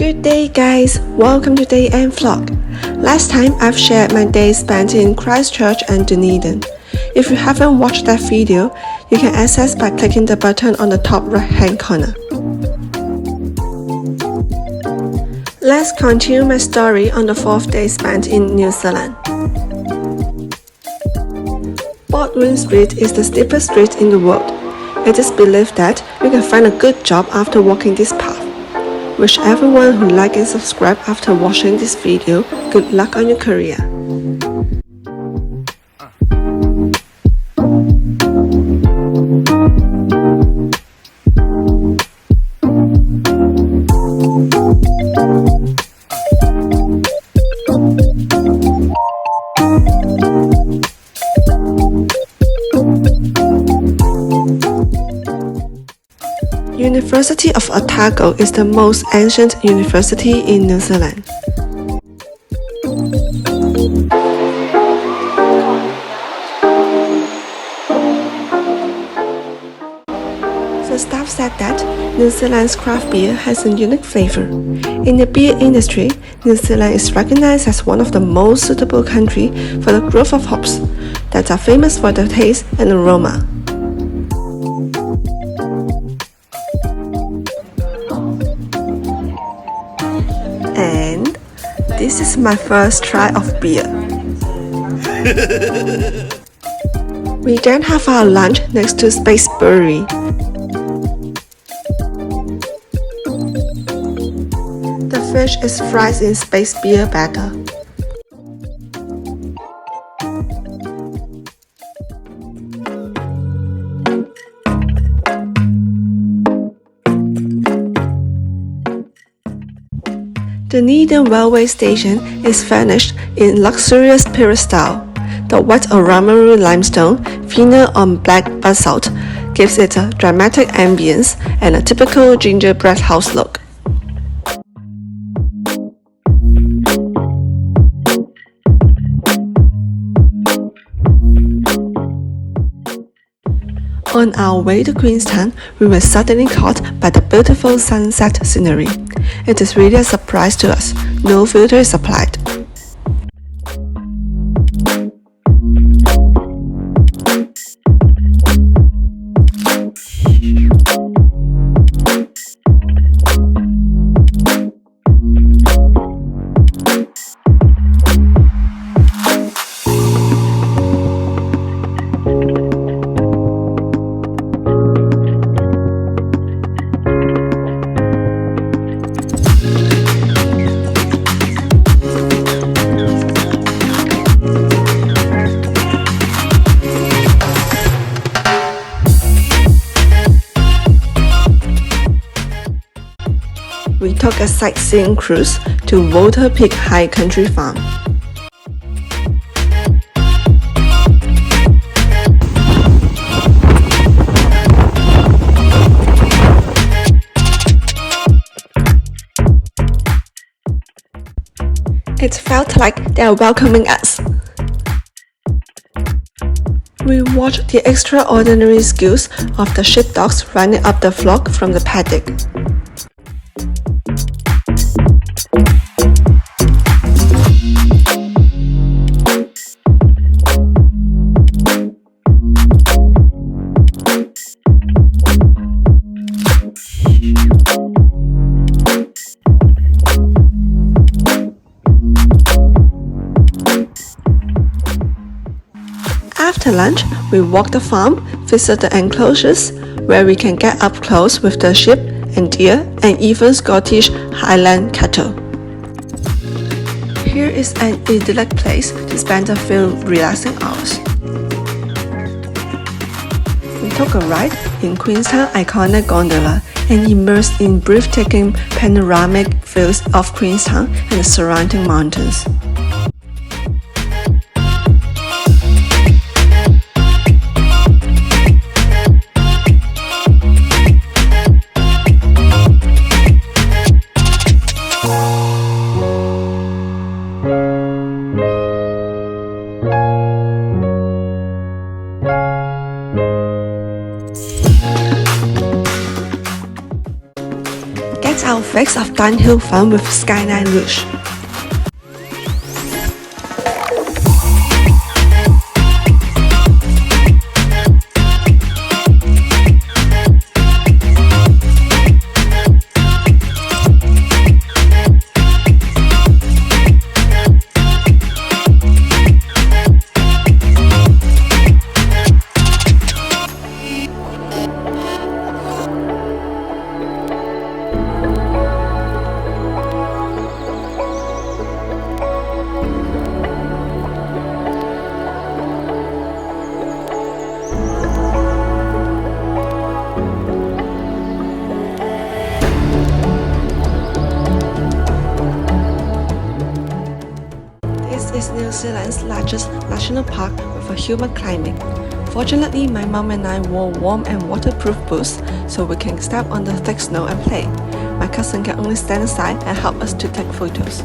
Good day guys, welcome to Day End Vlog. Last time I've shared my day spent in Christchurch and Dunedin. If you haven't watched that video, you can access by clicking the button on the top right hand corner. Let's continue my story on the fourth day spent in New Zealand. Baldwin Street is the steepest street in the world. It is believed that you can find a good job after walking this path. Wish everyone who like and subscribe after watching this video good luck on your career. University of Otago is the most ancient university in New Zealand. The staff said that New Zealand's craft beer has a unique flavor. In the beer industry, New Zealand is recognized as one of the most suitable countries for the growth of hops that are famous for their taste and aroma. And this is my first try of beer. We then have our lunch next to Space Brewery. The fish is fried in space beer batter. The Dunedin railway station is furnished in luxurious period style. The white aramaru limestone, thinner on black basalt, gives it a dramatic ambience and a typical gingerbread house look. On our way to Queenstown, we were suddenly caught by the beautiful sunset scenery. It is really a surprise to us. No filter is applied. We took a sightseeing cruise to Water Peak High Country Farm. It felt like they are welcoming us. We watched the extraordinary skills of the sheepdogs running up the flock from the paddock. After lunch, we walk the farm, visit the enclosures, where we can get up close with the sheep and deer and even Scottish Highland cattle. Here is an idyllic place to spend a few relaxing hours. We took a ride in Queenstown iconic gondola and immersed in breathtaking panoramic views of Queenstown and the surrounding mountains. Get our fix of downhill fun with Skyline Luge. This is New Zealand's largest national park with a humid climate. Fortunately, my mom and I wore warm and waterproof boots so we can step on the thick snow and play. My cousin can only stand aside and help us to take photos.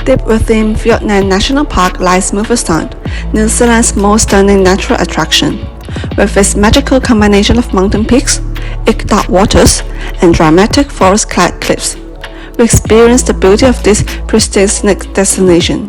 Deep within Vietnam National Park lies Milford, New Zealand's most stunning natural attraction. With its magical combination of mountain peaks, dark waters, and dramatic forest-clad cliffs, we experience the beauty of this pristine scenic destination.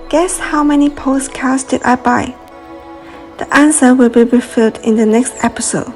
Guess how many postcards did I buy? The answer will be revealed in the next episode.